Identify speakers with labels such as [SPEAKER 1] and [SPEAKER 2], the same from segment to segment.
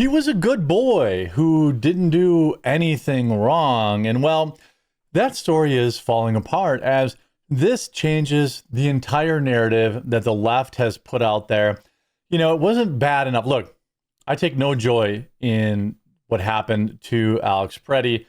[SPEAKER 1] was a good boy who didn't do anything wrong. And well, that story is falling apart as this changes the entire narrative that the left has put out there. You know, it wasn't bad enough. Look, I take no joy in what happened to Alex Pretti.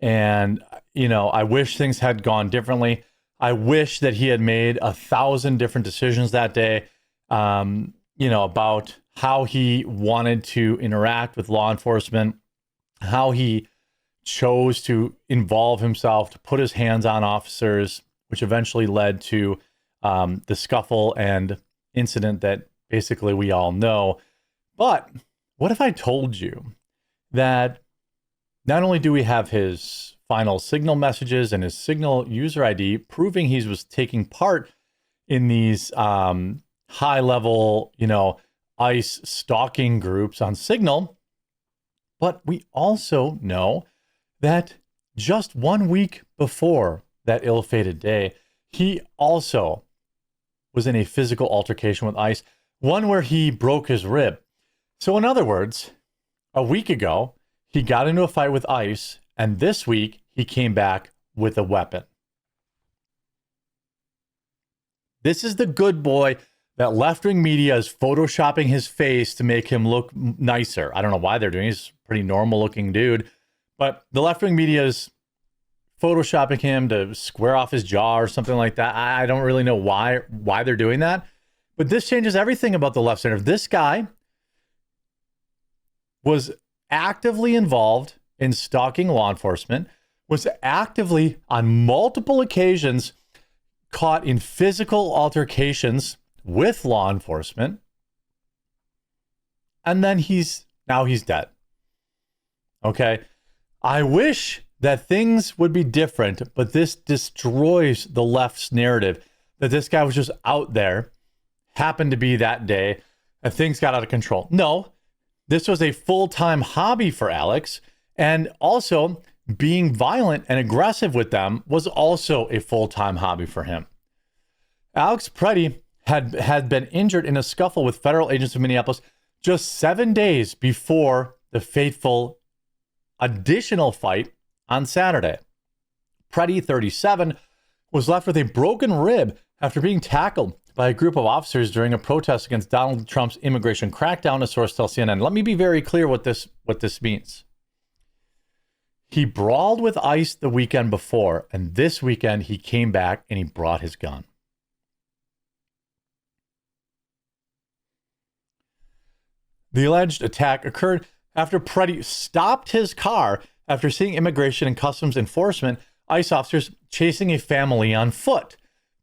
[SPEAKER 1] And, you know, I wish things had gone differently. I wish that he had made 1,000 different decisions that day, you know, about how he wanted to interact with law enforcement, how he chose to involve himself, to put his hands on officers, which eventually led to the scuffle and incident that basically we all know. But what if I told you that not only do we have his final signal messages and his signal user ID proving he was taking part in these high level, you know, ICE stalking groups on Signal, but we also know that just 1 week before that ill-fated day, he also was in a physical altercation with ICE, one where he broke his rib. So in other words, a week ago, he got into a fight with ICE, and this week he came back with a weapon. This is the good boy that left-wing media is photoshopping his face to make him look nicer. I don't know why they're doing it. He's a pretty normal-looking dude. But the left-wing media is photoshopping him to square off his jaw or something like that. I don't really know why they're doing that. But this changes everything about the left center. This guy was actively involved in stalking law enforcement, was actively on multiple occasions caught in physical altercations with law enforcement, and then now he's dead. Okay, I wish that things would be different, but this destroys the left's narrative that this guy was just out there, happened to be that day, and things got out of control. No, this was a full-time hobby for Alex, and also being violent and aggressive with them was also a full-time hobby for him. Alex Pretti had been injured in a scuffle with federal agents in Minneapolis just 7 days before the fateful additional fight on Saturday. Pretti, 37, was left with a broken rib after being tackled by a group of officers during a protest against Donald Trump's immigration crackdown, a source tells CNN. Let me be very clear what this means. He brawled with ICE the weekend before, and this weekend he came back and he brought his gun. The alleged attack occurred after Pretti stopped his car after seeing immigration and customs enforcement ICE officers chasing a family on foot.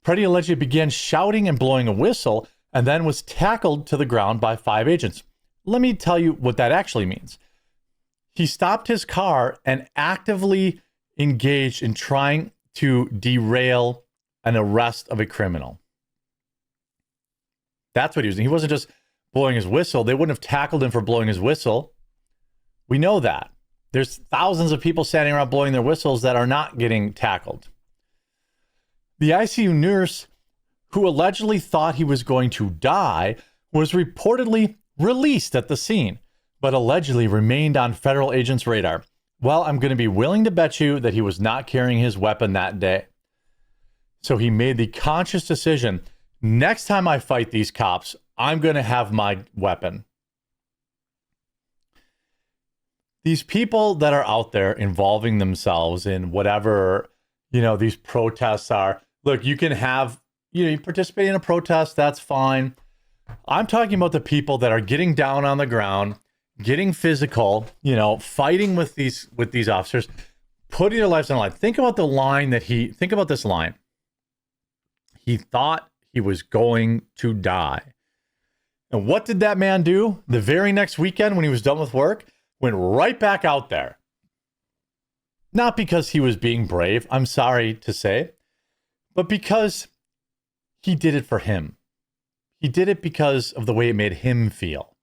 [SPEAKER 1] Pretti allegedly began shouting and blowing a whistle and then was tackled to the ground by 5 agents. Let me tell you what that actually means. He stopped his car and actively engaged in trying to derail an arrest of a criminal. That's what he was doing. He wasn't just blowing his whistle. They wouldn't have tackled him for blowing his whistle. We know that. There's thousands of people standing around blowing their whistles that are not getting tackled. The ICU nurse who allegedly thought he was going to die was reportedly released at the scene, but allegedly remained on federal agents' radar. Well, I'm going to be willing to bet you that he was not carrying his weapon that day. So he made the conscious decision, next time I fight these cops, I'm going to have my weapon. These people that are out there involving themselves in whatever, you know, these protests are. Look, you can have, you participate in a protest, that's fine. I'm talking about the people that are getting down on the ground, getting physical, fighting with these officers, putting their lives on the line. Think about think about this line. He thought he was going to die. And what did that man do? The very next weekend when he was done with work, went right back out there. Not because he was being brave, I'm sorry to say, but because he did it for him. He did it because of the way it made him feel.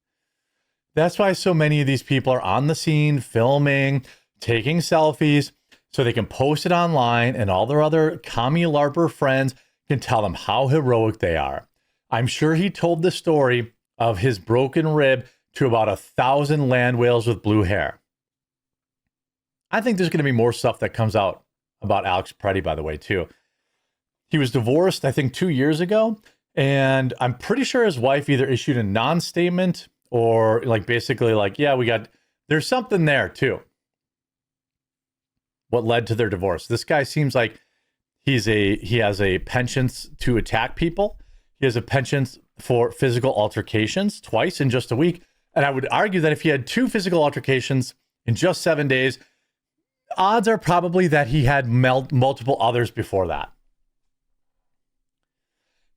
[SPEAKER 1] That's why so many of these people are on the scene, filming, taking selfies, so they can post it online and all their other commie LARPer friends can tell them how heroic they are. I'm sure he told the story of his broken rib to about 1,000 land whales with blue hair. I think there's going to be more stuff that comes out about Alex Pretti, by the way, too. He was divorced, I think, 2 years ago, and I'm pretty sure his wife either issued a non-statement or like basically like, yeah, there's something there too. What led to their divorce? This guy seems like he has a penchant to attack people. He has a penchant for physical altercations twice in just a week. And I would argue that if he had 2 physical altercations in just 7 days, odds are probably that he had multiple others before that.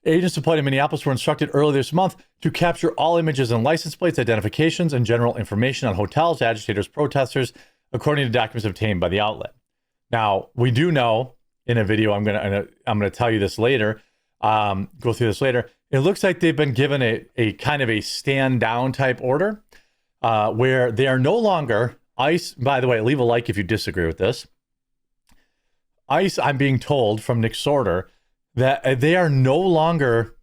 [SPEAKER 1] Agents deployed in Minneapolis were instructed earlier this month to capture all images and license plates, identifications, and general information on hotels, agitators, protesters, according to documents obtained by the outlet. Now, we do know in a video, I'm gonna tell you this later, go through this later. It looks like they've been given a kind of a stand down type order where they are no longer ICE. By the way, leave a like if you disagree with this. ICE, I'm being told from Nick Sorter that they are no longer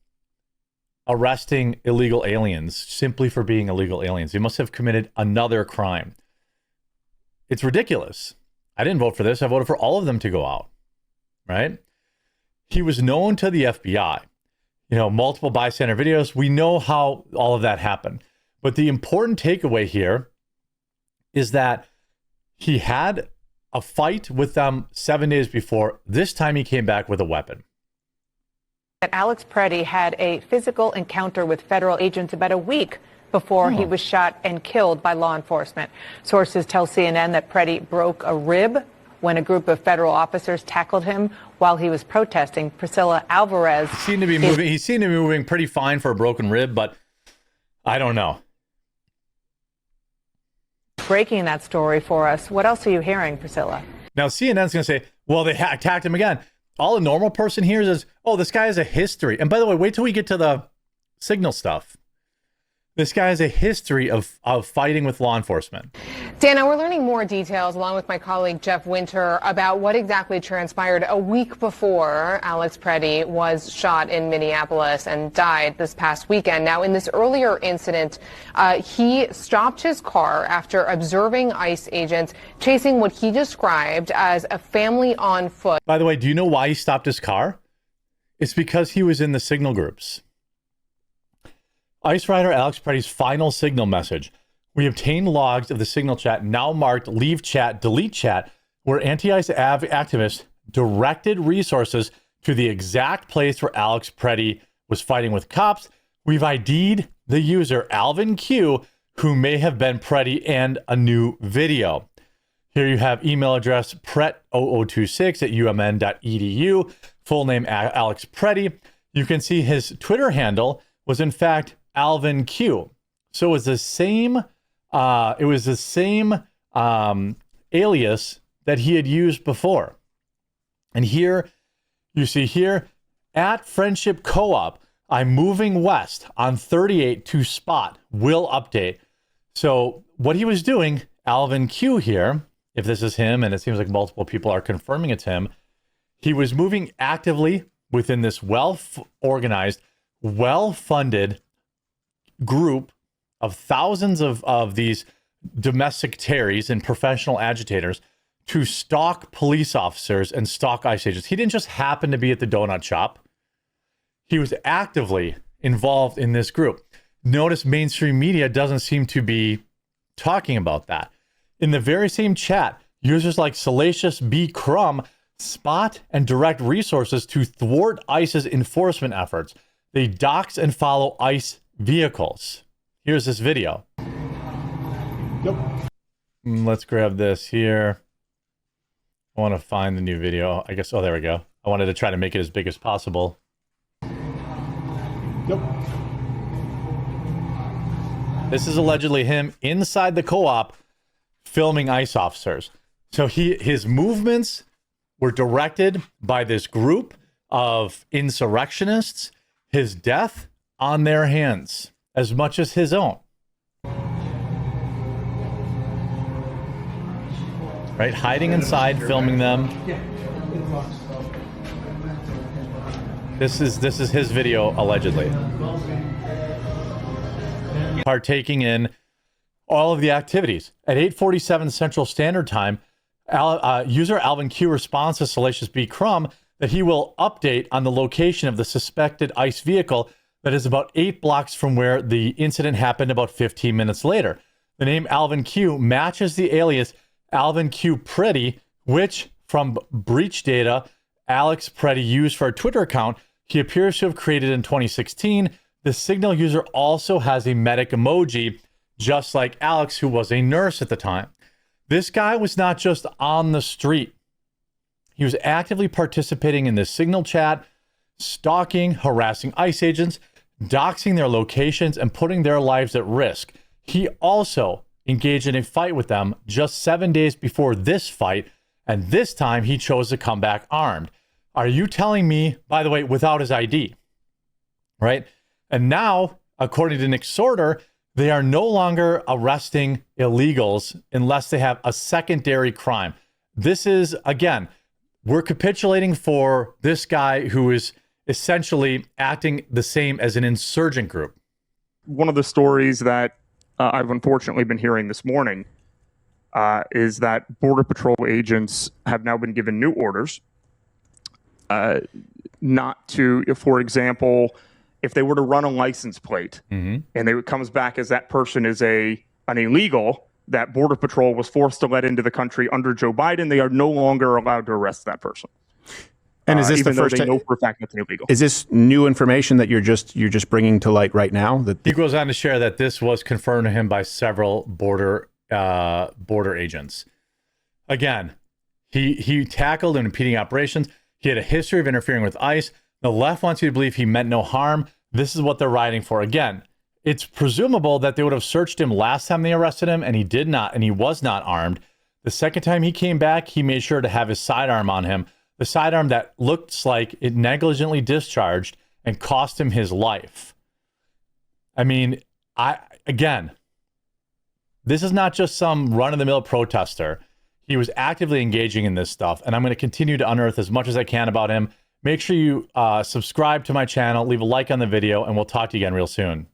[SPEAKER 1] arresting illegal aliens simply for being illegal aliens. They must have committed another crime. It's ridiculous. I didn't vote for this. I voted for all of them to go out, right? He was known to the FBI. Multiple bystander videos. We know how all of that happened. But the important takeaway here is that he had a fight with them 7 days before. This time he came back with a weapon.
[SPEAKER 2] Alex Pretti had a physical encounter with federal agents about a week before he was shot and killed by law enforcement. Sources tell CNN that Pretti broke a rib when a group of federal officers tackled him while he was protesting. Priscilla Alvarez.
[SPEAKER 1] He seemed to be moving pretty fine for a broken rib, but I don't know.
[SPEAKER 2] Breaking that story for us. What else are you hearing, Priscilla?
[SPEAKER 1] Now, CNN's going to say, well, they attacked him again. All a normal person hears is, oh, this guy has a history. And by the way, wait till we get to the signal stuff. This guy has a history of fighting with law enforcement.
[SPEAKER 3] Dana, we're learning more details along with my colleague Jeff Winter about what exactly transpired a week before Alex Pretti was shot in Minneapolis and died this past weekend. Now, in this earlier incident, he stopped his car after observing ICE agents chasing what he described as a family on foot.
[SPEAKER 1] By the way, do you know why he stopped his car? It's because he was in the signal groups. ICE rider Alex Pretti's final signal message. We obtained logs of the signal chat now marked leave chat, delete chat, where anti-ICE activists directed resources to the exact place where Alex Pretti was fighting with cops. We've ID'd the user Alvin Q, who may have been Pretti, and a new video. Here you have email address pret0026@umn.edu, full name Alex Pretti. You can see his Twitter handle was in fact Alvin Q. So it was the same alias that he had used before. And here you see here at Friendship Co-op, I'm moving west on 38 to spot, will update. So what he was doing, Alvin Q here, if this is him, and it seems like multiple people are confirming it's him, he was moving actively within this well-organized, well-funded group of thousands of these domestic terries and professional agitators to stalk police officers and stalk ICE agents. He didn't just happen to be at the donut shop. He was actively involved in this group. Notice mainstream media doesn't seem to be talking about that. In the very same chat, users like Salacious B. Crumb spot and direct resources to thwart ICE's enforcement efforts. They dox and follow ICE vehicles. Here's this video.
[SPEAKER 4] Yep.
[SPEAKER 1] Let's grab this here. I want to find the new video. I guess, oh, there we go. I wanted to try to make it as big as possible.
[SPEAKER 4] Yep.
[SPEAKER 1] This is allegedly him inside the co-op filming ICE officers. So his movements were directed by this group of insurrectionists. His death on their hands as much as his own. Right? Hiding inside, filming them. This is his video, allegedly. Partaking in all of the activities. At 8:47 Central Standard Time, user Alvin Q responds to Salacious B. Crumb that he will update on the location of the suspected ICE vehicle that is about 8 blocks from where the incident happened about 15 minutes later. The name Alvin Q matches the alias Alvin Q Pretti, which from breach data Alex Pretti used for a Twitter account he appears to have created in 2016. The Signal user also has a medic emoji, just like Alex, who was a nurse at the time. This guy was not just on the street. He was actively participating in the Signal chat, stalking, harassing ICE agents, doxing their locations, and putting their lives at risk. He also engaged in a fight with them just 7 days before this fight, and this time he chose to come back armed. Are you telling me, by the way, without his ID, right? And now, according to Nick Sorter, they are no longer arresting illegals unless they have a secondary crime. This is, again, we're capitulating for this guy who is essentially acting the same as an insurgent group.
[SPEAKER 5] One of the stories that I've unfortunately been hearing this morning is that Border Patrol agents have now been given new orders not to, for example, if they were to run a license plate and it comes back as that person is an illegal that Border Patrol was forced to let into the country under Joe Biden, they are no longer allowed to arrest that person.
[SPEAKER 6] And is this
[SPEAKER 5] even
[SPEAKER 6] the first
[SPEAKER 5] though they
[SPEAKER 6] time?
[SPEAKER 5] know for a fact that's illegal?
[SPEAKER 6] Is this new information that you're just bringing to light right now? That
[SPEAKER 1] He goes on to share that this was confirmed to him by several border agents. Again, he tackled impeding operations. He had a history of interfering with ICE. The left wants you to believe he meant no harm. This is what they're writing for. Again, it's presumable that they would have searched him last time they arrested him, and he did not, and he was not armed. The second time he came back, he made sure to have his sidearm on him. The sidearm that looks like it negligently discharged and cost him his life. I mean, again, this is not just some run-of-the-mill protester. He was actively engaging in this stuff, and I'm going to continue to unearth as much as I can about him. Make sure you subscribe to my channel, leave a like on the video, and we'll talk to you again real soon.